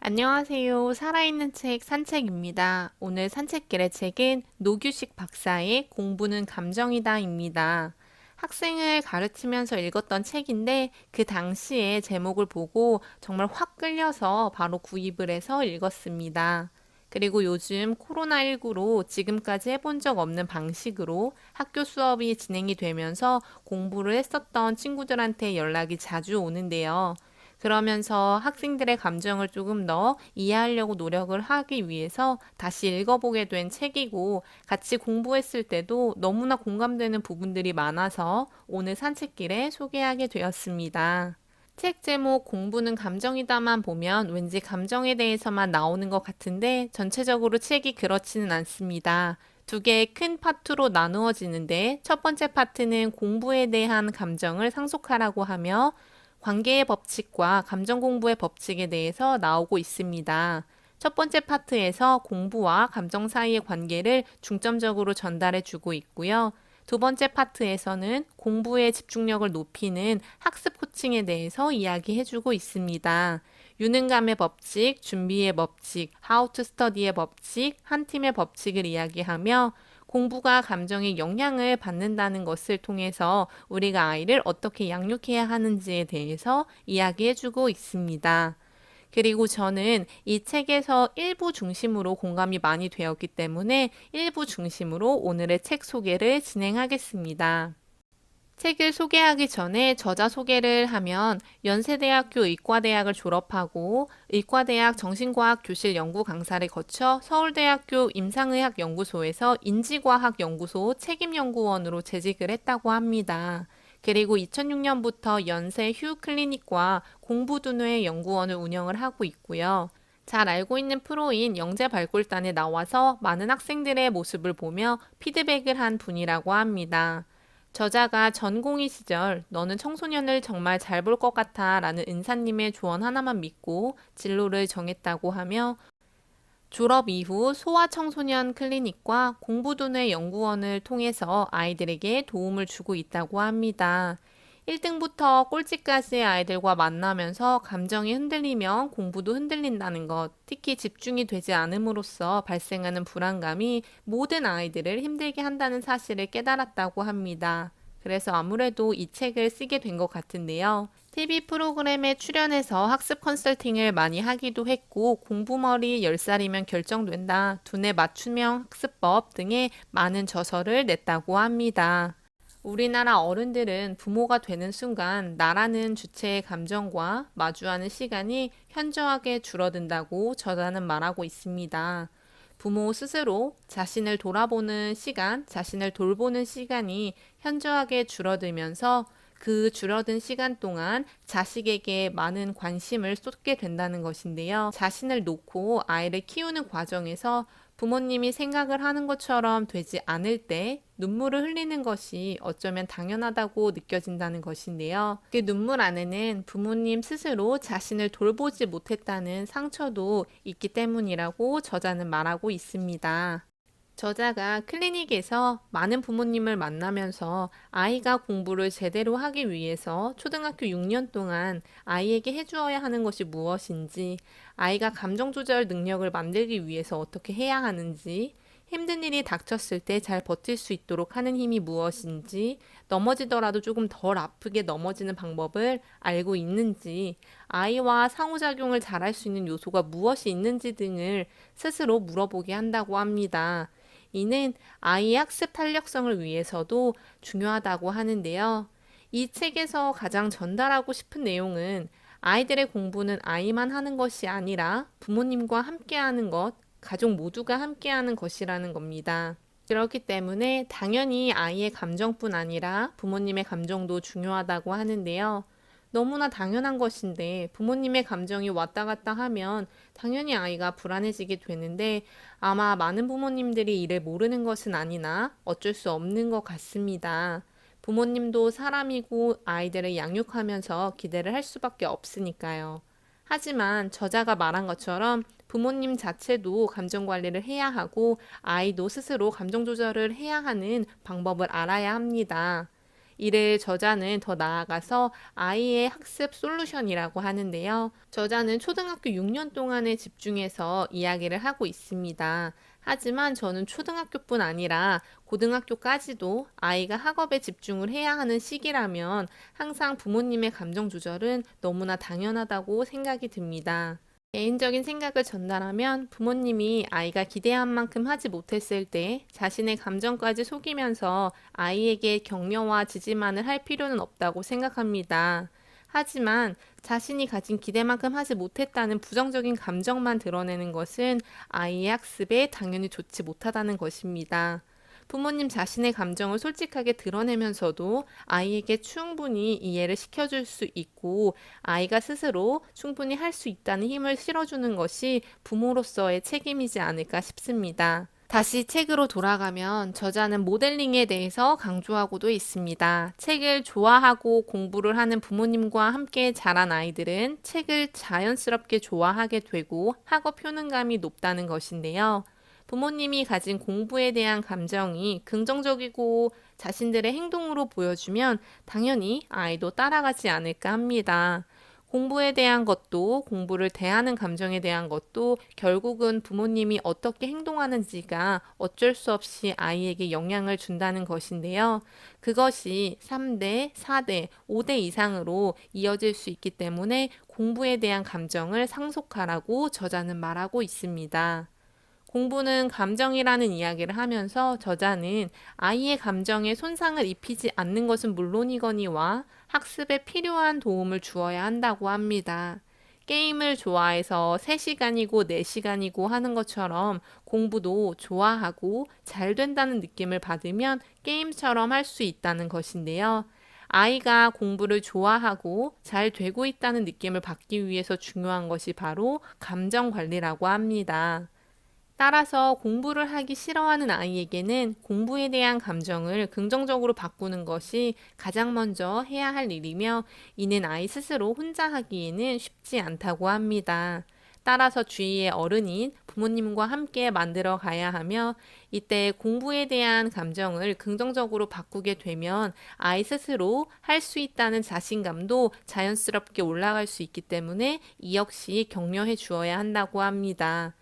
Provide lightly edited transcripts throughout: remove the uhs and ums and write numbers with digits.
안녕하세요. 살아있는 책 산책입니다. 오늘 산책길의 책은 노규식 박사의 공부는 감정이다입니다. 학생을 가르치면서 읽었던 책인데 그 당시에 제목을 보고 정말 확 끌려서 바로 구입을 해서 읽었습니다. 그리고 요즘 코로나19로 지금까지 해본 적 없는 방식으로 학교 수업이 진행이 되면서 공부를 했었던 친구들한테 연락이 자주 오는데요. 그러면서 학생들의 감정을 조금 더 이해하려고 노력을 하기 위해서 다시 읽어보게 된 책이고 같이 공부했을 때도 너무나 공감되는 부분들이 많아서 오늘 산책길에 소개하게 되었습니다. 책 제목 공부는 감정이다만 보면 왠지 감정에 대해서만 나오는 것 같은데 전체적으로 책이 그렇지는 않습니다. 두 개의 큰 파트로 나누어지는데 첫 번째 파트는 공부에 대한 감정을 상속하라고 하며 관계의 법칙과 감정 공부의 법칙에 대해서 나오고 있습니다. 첫 번째 파트에서 공부와 감정 사이의 관계를 중점적으로 전달해 주고 있고요. 두 번째 파트에서는 공부의 집중력을 높이는 학습 코칭에 대해서 이야기해 주고 있습니다. 유능감의 법칙, 준비의 법칙, how to study의 법칙, 한 팀의 법칙을 이야기하며 공부가 감정에 영향을 받는다는 것을 통해서 우리가 아이를 어떻게 양육해야 하는지에 대해서 이야기해주고 있습니다. 그리고 저는 이 책에서 일부 중심으로 공감이 많이 되었기 때문에 일부 중심으로 오늘의 책 소개를 진행하겠습니다. 책을 소개하기 전에 저자 소개를 하면 연세대학교 의과대학을 졸업하고 의과대학 정신과학 교실 연구 강사를 거쳐 서울대학교 임상의학연구소에서 인지과학연구소 책임연구원으로 재직을 했다고 합니다. 그리고 2006년부터 연세 휴 클리닉과 공부두뇌 연구원을 운영을 하고 있고요. 잘 알고 있는 프로인 영재발굴단에 나와서 많은 학생들의 모습을 보며 피드백을 한 분이라고 합니다. 저자가 전공의 시절 너는 청소년을 정말 잘 볼 것 같아 라는 은사님의 조언 하나만 믿고 진로를 정했다고 하며 졸업 이후 소아청소년 클리닉과 공부두뇌 연구원을 통해서 아이들에게 도움을 주고 있다고 합니다. 1등부터 꼴찌까지의 아이들과 만나면서 감정이 흔들리면 공부도 흔들린다는 것, 특히 집중이 되지 않음으로써 발생하는 불안감이 모든 아이들을 힘들게 한다는 사실을 깨달았다고 합니다. 그래서 아무래도 이 책을 쓰게 된 것 같은데요. TV 프로그램에 출연해서 학습 컨설팅을 많이 하기도 했고 공부머리 10살이면 결정된다, 두뇌 맞춤형 학습법 등의 많은 저서를 냈다고 합니다. 우리나라 어른들은 부모가 되는 순간 나라는 주체의 감정과 마주하는 시간이 현저하게 줄어든다고 저자는 말하고 있습니다. 부모 스스로 자신을 돌아보는 시간, 자신을 돌보는 시간이 현저하게 줄어들면서 그 줄어든 시간 동안 자식에게 많은 관심을 쏟게 된다는 것인데요. 자신을 놓고 아이를 키우는 과정에서 부모님이 생각을 하는 것처럼 되지 않을 때 눈물을 흘리는 것이 어쩌면 당연하다고 느껴진다는 것인데요. 그 눈물 안에는 부모님 스스로 자신을 돌보지 못했다는 상처도 있기 때문이라고 저자는 말하고 있습니다. 저자가 클리닉에서 많은 부모님을 만나면서 아이가 공부를 제대로 하기 위해서 초등학교 6년 동안 아이에게 해주어야 하는 것이 무엇인지, 아이가 감정 조절 능력을 만들기 위해서 어떻게 해야 하는지, 힘든 일이 닥쳤을 때 잘 버틸 수 있도록 하는 힘이 무엇인지, 넘어지더라도 조금 덜 아프게 넘어지는 방법을 알고 있는지, 아이와 상호작용을 잘할 수 있는 요소가 무엇이 있는지 등을 스스로 물어보게 한다고 합니다. 이는 아이의 학습 탄력성을 위해서도 중요하다고 하는데요. 이 책에서 가장 전달하고 싶은 내용은 아이들의 공부는 아이만 하는 것이 아니라 부모님과 함께 하는 것, 가족 모두가 함께 하는 것이라는 겁니다. 그렇기 때문에 당연히 아이의 감정뿐 아니라 부모님의 감정도 중요하다고 하는데요. 너무나 당연한 것인데 부모님의 감정이 왔다 갔다 하면 당연히 아이가 불안해지게 되는데 아마 많은 부모님들이 이를 모르는 것은 아니나 어쩔 수 없는 것 같습니다. 부모님도 사람이고 아이들을 양육하면서 기대를 할 수밖에 없으니까요. 하지만 저자가 말한 것처럼 부모님 자체도 감정 관리를 해야 하고 아이도 스스로 감정 조절을 해야 하는 방법을 알아야 합니다. 이를 저자는 더 나아가서 아이의 학습 솔루션이라고 하는데요. 저자는 초등학교 6년 동안에 집중해서 이야기를 하고 있습니다. 하지만 저는 초등학교뿐 아니라 고등학교까지도 아이가 학업에 집중을 해야 하는 시기라면 항상 부모님의 감정 조절은 너무나 당연하다고 생각이 듭니다. 개인적인 생각을 전달하면 부모님이 아이가 기대한 만큼 하지 못했을 때 자신의 감정까지 속이면서 아이에게 격려와 지지만을 할 필요는 없다고 생각합니다. 하지만 자신이 가진 기대만큼 하지 못했다는 부정적인 감정만 드러내는 것은 아이의 학습에 당연히 좋지 못하다는 것입니다. 부모님 자신의 감정을 솔직하게 드러내면서도 아이에게 충분히 이해를 시켜줄 수 있고 아이가 스스로 충분히 할 수 있다는 힘을 실어주는 것이 부모로서의 책임이지 않을까 싶습니다. 다시 책으로 돌아가면 저자는 모델링에 대해서 강조하고도 있습니다. 책을 좋아하고 공부를 하는 부모님과 함께 자란 아이들은 책을 자연스럽게 좋아하게 되고 학업 효능감이 높다는 것인데요. 부모님이 가진 공부에 대한 감정이 긍정적이고 자신들의 행동으로 보여주면 당연히 아이도 따라가지 않을까 합니다. 공부에 대한 것도 공부를 대하는 감정에 대한 것도 결국은 부모님이 어떻게 행동하는지가 어쩔 수 없이 아이에게 영향을 준다는 것인데요. 그것이 3대, 4대, 5대 이상으로 이어질 수 있기 때문에 공부에 대한 감정을 상속하라고 저자는 말하고 있습니다. 공부는 감정이라는 이야기를 하면서 저자는 아이의 감정에 손상을 입히지 않는 것은 물론이거니와 학습에 필요한 도움을 주어야 한다고 합니다. 게임을 좋아해서 3시간이고 4시간이고 하는 것처럼 공부도 좋아하고 잘 된다는 느낌을 받으면 게임처럼 할 수 있다는 것인데요. 아이가 공부를 좋아하고 잘 되고 있다는 느낌을 받기 위해서 중요한 것이 바로 감정 관리라고 합니다. 따라서 공부를 하기 싫어하는 아이에게는 공부에 대한 감정을 긍정적으로 바꾸는 것이 가장 먼저 해야 할 일이며 이는 아이 스스로 혼자 하기에는 쉽지 않다고 합니다. 따라서 주위의 어른인 부모님과 함께 만들어 가야 하며 이때 공부에 대한 감정을 긍정적으로 바꾸게 되면 아이 스스로 할 수 있다는 자신감도 자연스럽게 올라갈 수 있기 때문에 이 역시 격려해 주어야 한다고 합니다.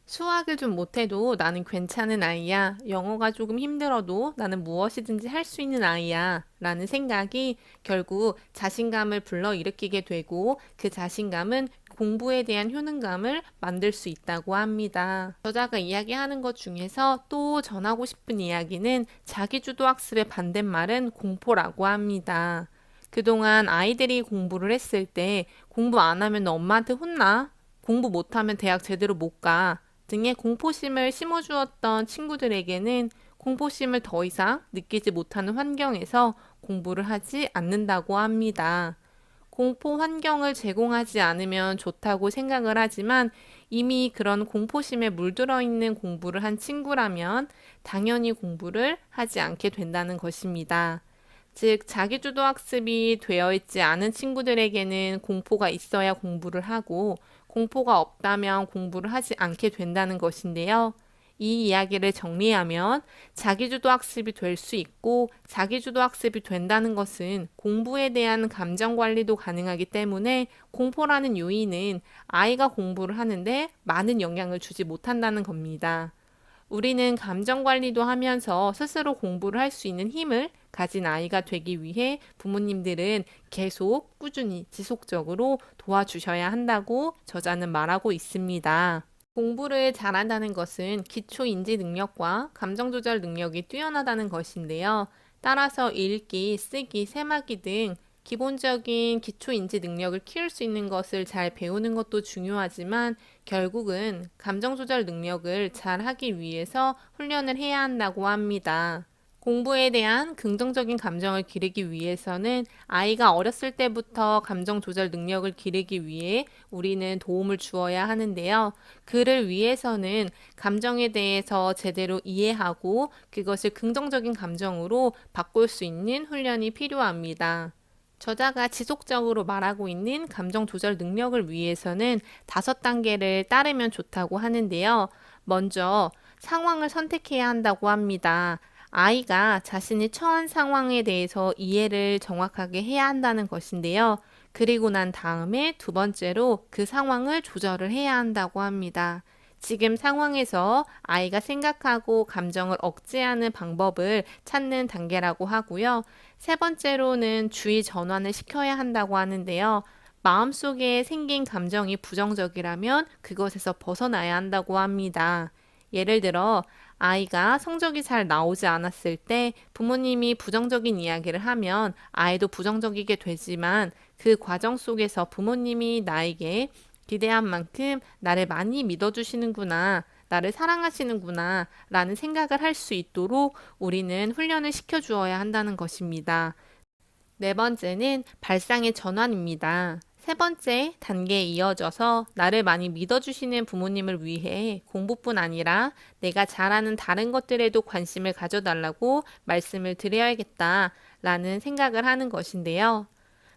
수학을 좀 못해도 나는 괜찮은 아이야. 영어가 조금 힘들어도 나는 무엇이든지 할 수 있는 아이야. 라는 생각이 결국 자신감을 불러일으키게 되고 그 자신감은 공부에 대한 효능감을 만들 수 있다고 합니다. 저자가 이야기하는 것 중에서 또 전하고 싶은 이야기는 자기주도 학습의 반대말은 공포라고 합니다. 그동안 아이들이 공부를 했을 때 공부 안 하면 엄마한테 혼나? 공부 못하면 대학 제대로 못 가. 등의 공포심을 심어주었던 친구들에게는 공포심을 더 이상 느끼지 못하는 환경에서 공부를 하지 않는다고 합니다. 공포 환경을 제공하지 않으면 좋다고 생각을 하지만 이미 그런 공포심에 물들어 있는 공부를 한 친구라면 당연히 공부를 하지 않게 된다는 것입니다. 즉, 자기주도 학습이 되어 있지 않은 친구들에게는 공포가 있어야 공부를 하고 공포가 없다면 공부를 하지 않게 된다는 것인데요. 이 이야기를 정리하면 자기주도 학습이 될 수 있고 자기주도 학습이 된다는 것은 공부에 대한 감정 관리도 가능하기 때문에 공포라는 요인은 아이가 공부를 하는데 많은 영향을 주지 못한다는 겁니다. 우리는 감정 관리도 하면서 스스로 공부를 할 수 있는 힘을 가진 아이가 되기 위해 부모님들은 계속 꾸준히 지속적으로 도와주셔야 한다고 저자는 말하고 있습니다. 공부를 잘한다는 것은 기초 인지 능력과 감정 조절 능력이 뛰어나다는 것인데요. 따라서 읽기, 쓰기, 세마기 등 기본적인 기초 인지 능력을 키울 수 있는 것을 잘 배우는 것도 중요하지만 결국은 감정 조절 능력을 잘 하기 위해서 훈련을 해야 한다고 합니다. 공부에 대한 긍정적인 감정을 기르기 위해서는 아이가 어렸을 때부터 감정 조절 능력을 기르기 위해 우리는 도움을 주어야 하는데요. 그를 위해서는 감정에 대해서 제대로 이해하고 그것을 긍정적인 감정으로 바꿀 수 있는 훈련이 필요합니다. 저자가 지속적으로 말하고 있는 감정 조절 능력을 위해서는 5단계를 따르면 좋다고 하는데요. 먼저 상황을 선택해야 한다고 합니다. 아이가 자신이 처한 상황에 대해서 이해를 정확하게 해야 한다는 것인데요. 그리고 난 다음에 두 번째로 그 상황을 조절을 해야 한다고 합니다. 지금 상황에서 아이가 생각하고 감정을 억제하는 방법을 찾는 단계라고 하고요. 세 번째로는 주의 전환을 시켜야 한다고 하는데요. 마음속에 생긴 감정이 부정적이라면 그것에서 벗어나야 한다고 합니다. 예를 들어, 아이가 성적이 잘 나오지 않았을 때 부모님이 부정적인 이야기를 하면 아이도 부정적이게 되지만 그 과정 속에서 부모님이 나에게 기대한 만큼 나를 많이 믿어주시는구나, 나를 사랑하시는구나, 라는 생각을 할 수 있도록 우리는 훈련을 시켜주어야 한다는 것입니다. 네 번째는 발상의 전환입니다. 세 번째 단계에 이어져서 나를 많이 믿어주시는 부모님을 위해 공부뿐 아니라 내가 잘하는 다른 것들에도 관심을 가져달라고 말씀을 드려야겠다 라는 생각을 하는 것인데요.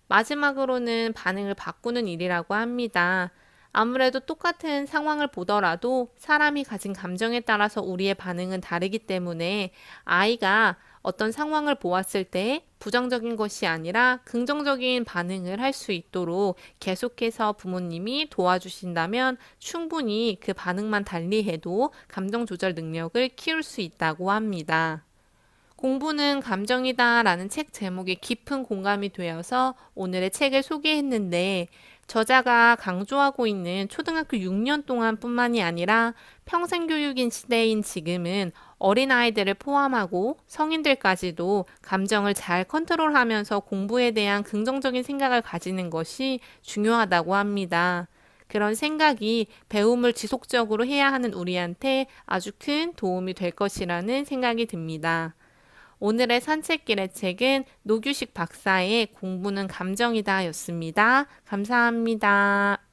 마지막으로는 반응을 바꾸는 일이라고 합니다. 아무래도 똑같은 상황을 보더라도 사람이 가진 감정에 따라서 우리의 반응은 다르기 때문에 아이가 어떤 상황을 보았을 때 부정적인 것이 아니라 긍정적인 반응을 할 수 있도록 계속해서 부모님이 도와주신다면 충분히 그 반응만 달리해도 감정 조절 능력을 키울 수 있다고 합니다. 공부는 감정이다 라는 책 제목에 깊은 공감이 되어서 오늘의 책을 소개했는데 저자가 강조하고 있는 초등학교 6년 동안 뿐만이 아니라 평생교육인 시대인 지금은 어린아이들을 포함하고 성인들까지도 감정을 잘 컨트롤하면서 공부에 대한 긍정적인 생각을 가지는 것이 중요하다고 합니다. 그런 생각이 배움을 지속적으로 해야 하는 우리한테 아주 큰 도움이 될 것이라는 생각이 듭니다. 오늘의 산책길의 책은 노규식 박사의 공부는 감정이다 였습니다. 감사합니다.